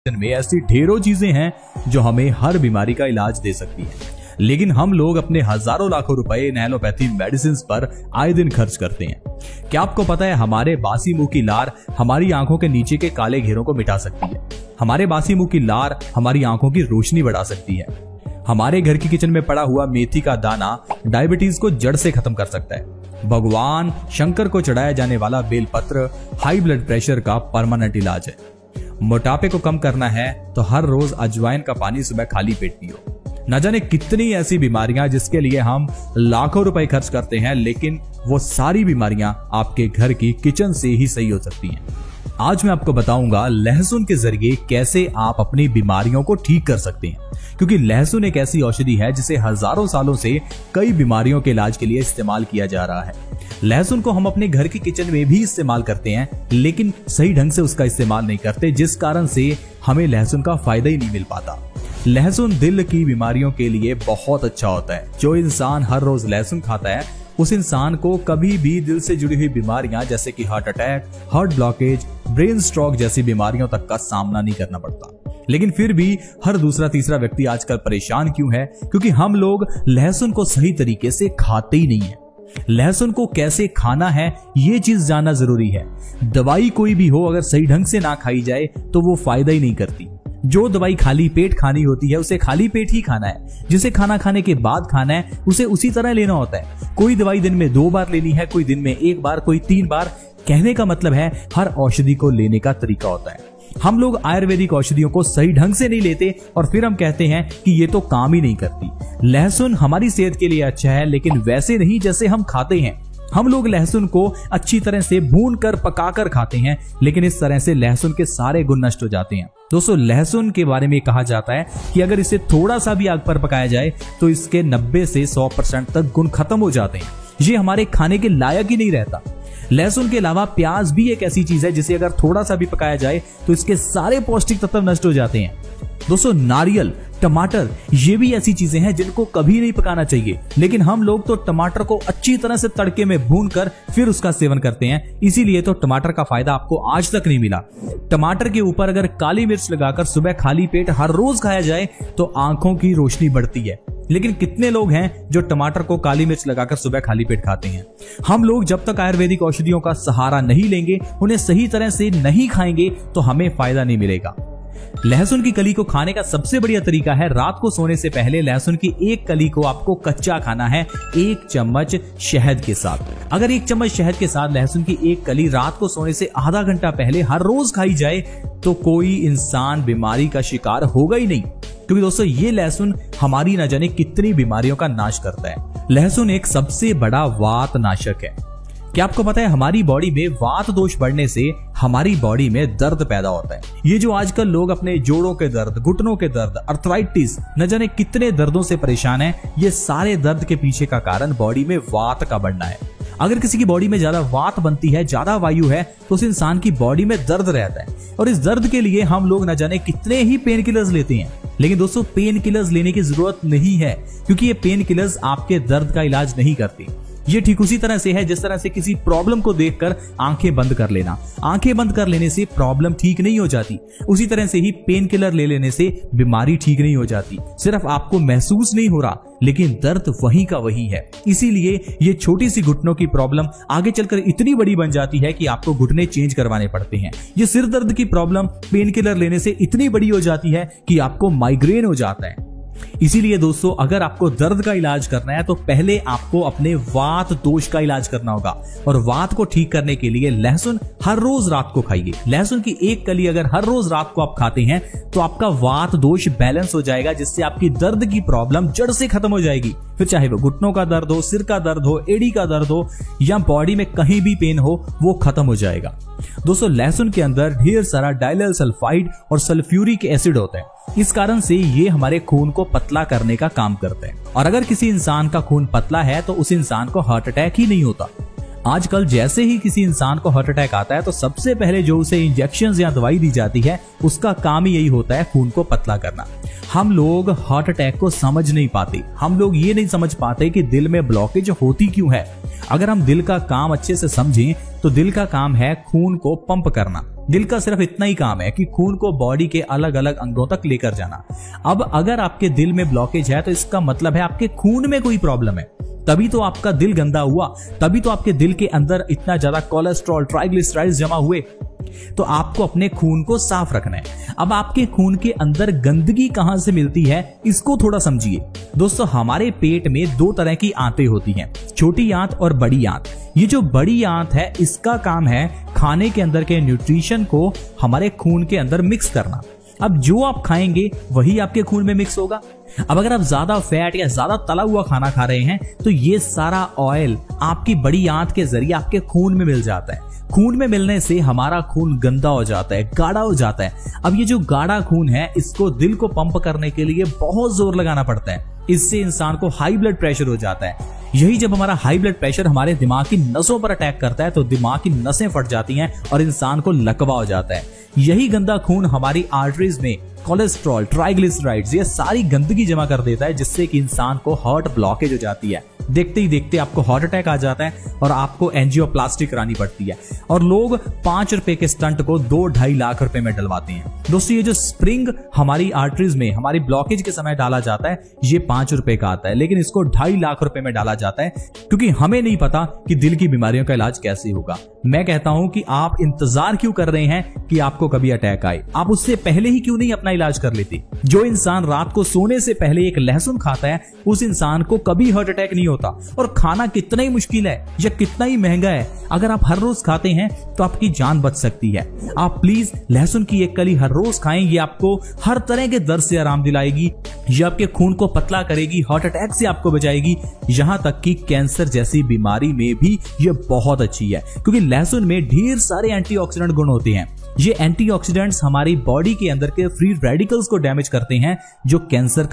में ऐसी ढेरों चीजें हैं जो हमें हर बीमारी का इलाज दे सकती हैं, लेकिन हम लोग अपने हजारों लाखों रुपए इन एलोपैथी मेडिसिन पर आए दिन खर्च करते हैं। क्या आपको पता है हमारे बासी मुंह की लार हमारी आंखों के नीचे के काले घेरों को मिटा सकती है। हमारे बासी मुंह की लार हमारी आंखों की रोशनी बढ़ा सकती है। हमारे घर की किचन में पड़ा हुआ मेथी का दाना डायबिटीज को जड़ से खत्म कर सकता है। भगवान शंकर को चढ़ाया जाने वाला बेलपत्र हाई ब्लड प्रेशर का परमानेंट इलाज है। मोटापे को कम करना है तो हर रोज अजवाइन का पानी सुबह खाली पेट पियो। न जाने कितनी ऐसी बीमारियां जिसके लिए हम लाखों रुपए खर्च करते हैं, लेकिन वो सारी बीमारियां आपके घर की किचन से ही सही हो सकती हैं। आज मैं आपको बताऊंगा लहसुन के जरिए कैसे आप अपनी बीमारियों को ठीक कर सकते हैं, क्योंकि लहसुन एक ऐसी औषधि है जिसे हजारों सालों से कई बीमारियों के इलाज के लिए इस्तेमाल किया जा रहा है। लहसुन को हम अपने घर की किचन में भी इस्तेमाल करते हैं, लेकिन सही ढंग से उसका इस्तेमाल नहीं करते, जिस कारण से हमें लहसुन का फायदा ही नहीं मिल पाता। लहसुन दिल की बीमारियों के लिए बहुत अच्छा होता है। जो इंसान हर रोज लहसुन खाता है उस इंसान को कभी भी दिल से जुड़ी हुई बीमारियां जैसे कि heart attack, heart blockage, brain stroke जैसी बीमारियों तक का सामना नहीं करना पड़ता। लेकिन फिर भी हर दूसरा तीसरा व्यक्ति आजकल परेशान क्यों है? क्योंकि हम लोग लहसुन को सही तरीके से खाते ही नहीं है। लहसुन को कैसे खाना है ये चीज जानना जरूरी है। दवाई कोई भी हो, अगर सही ढंग से ना खाई जाए तो वो फायदा ही नहीं करती। जो दवाई खाली पेट खानी होती है उसे खाली पेट ही खाना है। जिसे खाना खाने के बाद खाना है उसे उसी तरह लेना होता है। कोई दवाई दिन में 2 बार लेनी है, कोई दिन में 1 बार, कोई 3 बार। कहने का मतलब है हर औषधि को लेने का तरीका होता है। हम लोग आयुर्वेदिक औषधियों को सही ढंग से नहीं लेते और फिर हम कहते हैं कि ये तो काम ही नहीं करती। लहसुन हमारी सेहत के लिए अच्छा है, लेकिन वैसे नहीं जैसे हम खाते हैं। हम लोग लहसुन को अच्छी तरह से भून कर पका कर खाते हैं, लेकिन इस तरह से लहसुन के सारे गुण नष्ट हो जाते हैं। दोस्तों, लहसुन के बारे में कहा जाता है कि अगर इसे थोड़ा सा भी आग पर पकाया जाए तो इसके 90 से 100% तक गुण खत्म हो जाते हैं। ये हमारे खाने के लायक ही नहीं रहता। लहसुन के अलावा प्याज भी एक ऐसी चीज है जिसे अगर थोड़ा सा भी पकाया जाए तो इसके सारे पौष्टिक तत्व नष्ट हो जाते हैं। दोस्तों, नारियल, टमाटर ये भी ऐसी चीजें हैं जिनको कभी नहीं पकाना चाहिए, लेकिन हम लोग तो टमाटर को अच्छी तरह से तड़के में भूनकर फिर उसका सेवन करते हैं। इसीलिए तो टमाटर का फायदा आपको आज तक नहीं मिला। टमाटर के ऊपर अगर काली मिर्च लगाकर सुबह खाली पेट हर रोज खाया जाए तो आंखों की रोशनी बढ़ती है। लेकिन कितने लोग हैं जो टमाटर को काली मिर्च लगाकर सुबह खाली पेट खाते हैं? हम लोग जब तक आयुर्वेदिक औषधियों का सहारा नहीं लेंगे, उन्हें सही तरह से नहीं खाएंगे तो हमें फायदा नहीं मिलेगा। लहसुन की कली को खाने का सबसे बढ़िया तरीका है रात को सोने से पहले लहसुन की एक कली को आपको कच्चा खाना है 1 चम्मच शहद के साथ। अगर 1 चम्मच शहद के साथ लहसुन की एक कली रात को सोने से आधा घंटा पहले हर रोज खाई जाए तो कोई इंसान बीमारी का शिकार होगा ही नहीं, क्योंकि दोस्तों ये लहसुन हमारी न जाने कितनी बीमारियों का नाश करता है। लहसुन एक सबसे बड़ा वात नाशक है। क्या आपको पता है हमारी बॉडी में वात दोष बढ़ने से हमारी बॉडी में दर्द पैदा होता है। ये जो आजकल लोग अपने जोड़ों के दर्द, घुटनों के दर्द, अर्थराइटिस, न जाने कितने दर्दों से परेशान हैं, ये सारे दर्द के पीछे का कारण बॉडी में वात का बढ़ना है। अगर किसी की बॉडी में ज्यादा वात बनती है, ज्यादा वायु है, तो उस इंसान की बॉडी में दर्द रहता है और इस दर्द के लिए हम लोग न जाने कितने ही पेन किलर्स लेते हैं। लेकिन दोस्तों, पेन किलर्स लेने की जरूरत नहीं है, क्योंकि ये पेन किलर्स आपके दर्द का इलाज नहीं करती। ये ठीक उसी तरह से है जिस तरह से किसी प्रॉब्लम को देखकर आंखें बंद कर लेना। आंखें बंद कर लेने से प्रॉब्लम ठीक नहीं हो जाती, उसी तरह से ही पेन किलर ले लेने से बीमारी ठीक नहीं हो जाती। सिर्फ आपको महसूस नहीं हो रहा, लेकिन दर्द वही का वही है। इसीलिए ये छोटी सी घुटनों की प्रॉब्लम आगे चलकर इतनी बड़ी बन जाती है कि आपको घुटने चेंज करवाने पड़ते हैं। ये सिर दर्द की प्रॉब्लम पेन किलर लेने से इतनी बड़ी हो जाती है कि आपको माइग्रेन हो जाता है। इसीलिए दोस्तों, अगर आपको दर्द का इलाज करना है तो पहले आपको अपने वात दोष का इलाज करना होगा, और वात को ठीक करने के लिए लहसुन हर रोज रात को खाइए। लहसुन की एक कली अगर हर रोज रात को आप खाते हैं तो आपका वात दोष बैलेंस हो जाएगा, जिससे आपकी दर्द की प्रॉब्लम जड़ से खत्म हो जाएगी। फिर चाहे वो घुटनों का दर्द हो, सिर का दर्द हो, एड़ी का दर्द हो या बॉडी में कहीं भी पेन हो, वो खत्म हो जाएगा। दोस्तों, लहसुन के अंदर ढेर सारा डाइलेल सल्फाइड और सल्फ्यूरिक एसिड होता है। इस कारण से ये हमारे खून को पतला करने का काम करते हैं, और अगर किसी इंसान का खून पतला है तो उस इंसान को हार्ट अटैक ही नहीं होता। आजकल जैसे ही किसी इंसान को हार्ट अटैक आता है तो सबसे पहले जो उसे इंजेक्शन या दवाई दी जाती है, उसका काम ही यही होता है खून को पतला करना। हम लोग हार्ट अटैक को समझ नहीं पाते। हम लोग ये नहीं समझ पाते कि दिल में ब्लॉकेज होती क्यों है। अगर हम दिल का काम अच्छे से समझें तो दिल का काम है खून को पंप करना। दिल का सिर्फ इतना ही काम है कि खून को बॉडी के अलग अलग अंगों तक लेकर जाना। अब अगर आपके दिल में ब्लॉकेज है तो इसका मतलब है आपके खून में कोई प्रॉब्लम है, तभी तो आपका दिल गंदा हुआ, तभी तो आपके दिल के अंदर इतना ज्यादा कोलेस्ट्रॉल, ट्राइग्लिसराइड्स जमा हुए। तो आपको अपने खून को साफ रखना है। अब आपके खून के अंदर गंदगी कहां से मिलती है इसको थोड़ा समझिए। दोस्तों, हमारे पेट में दो तरह की आंतें होती हैं, छोटी आंत और बड़ी आंत। ये जो बड़ी आंत है इसका काम है खाने के अंदर के न्यूट्रिशन को हमारे खून के अंदर मिक्स करना। अब जो आप खाएंगे वही आपके खून में मिक्स होगा। अब अगर आप ज्यादा फैट या ज्यादा तला हुआ खाना खा रहे हैं तो ये सारा ऑयल आपकी बड़ी आंत के जरिए आपके खून में मिल जाता है। खून में मिलने से हमारा खून गंदा हो जाता है, गाढ़ा हो जाता है। अब ये जो गाढ़ा खून है इसको दिल को पंप करने के लिए बहुत जोर लगाना पड़ता है। इससे इंसान को हाई ब्लड प्रेशर हो जाता है। यही जब हमारा हाई ब्लड प्रेशर हमारे दिमाग की नसों पर अटैक करता है तो दिमाग की नसें फट जाती हैं और इंसान को लकवा हो जाता है। यही गंदा खून हमारी आर्टरीज में कोलेस्ट्रॉल, ट्राइग्लिसराइड्स, ये सारी गंदगी जमा कर देता है, जिससे कि इंसान को हार्ट ब्लॉकेज हो जाती है। देखते ही देखते आपको हार्ट अटैक आ जाता है और आपको एंजियोप्लास्टी करानी पड़ती है। और लोग 5 रुपए के स्टंट को 2-2.5 लाख रुपए में डलवाते हैं। दोस्तों, ये जो स्प्रिंग हमारी आर्टरीज में हमारी ब्लॉकेज के समय डाला जाता है ये 5 रुपए का आता है, लेकिन इसको 2.5 लाख रुपए में डाला जाता है, क्योंकि हमें नहीं पता कि दिल की बीमारियों का इलाज कैसे होगा। मैं कहता हूं कि आप इंतजार क्यों कर रहे हैं कि आपको कभी अटैक आए? आप उससे पहले ही क्यों नहीं अपना इलाज कर लेते? जो इंसान रात को सोने से पहले एक लहसुन खाता है उस इंसान को कभी हार्ट अटैक नहीं होता। और खाना कितना ही मुश्किल है या कितना ही महंगा है, अगर आप हर रोज खाते हैं तो आपकी जान बच सकती है। आप प्लीज लहसुन की एक कली हर रोज खाएं। ये आपको हर तरह के दर्द से आराम दिलाएगी, ये आपके खून को पतला करेगी, हार्ट अटैक से आपको बचाएगी, यहां तक कि कैंसर जैसी बीमारी में भी ये बहुत अच्छी है, क्योंकि लहसुन में ढेर सारे एंटीऑक्सीडेंट गुण होते हैं। ये एंटीऑक्सीडेंट्स हमारी बॉडी के अंदर के फ्री रेडिकल्स को डैमेज करते हैं जो कैंसर का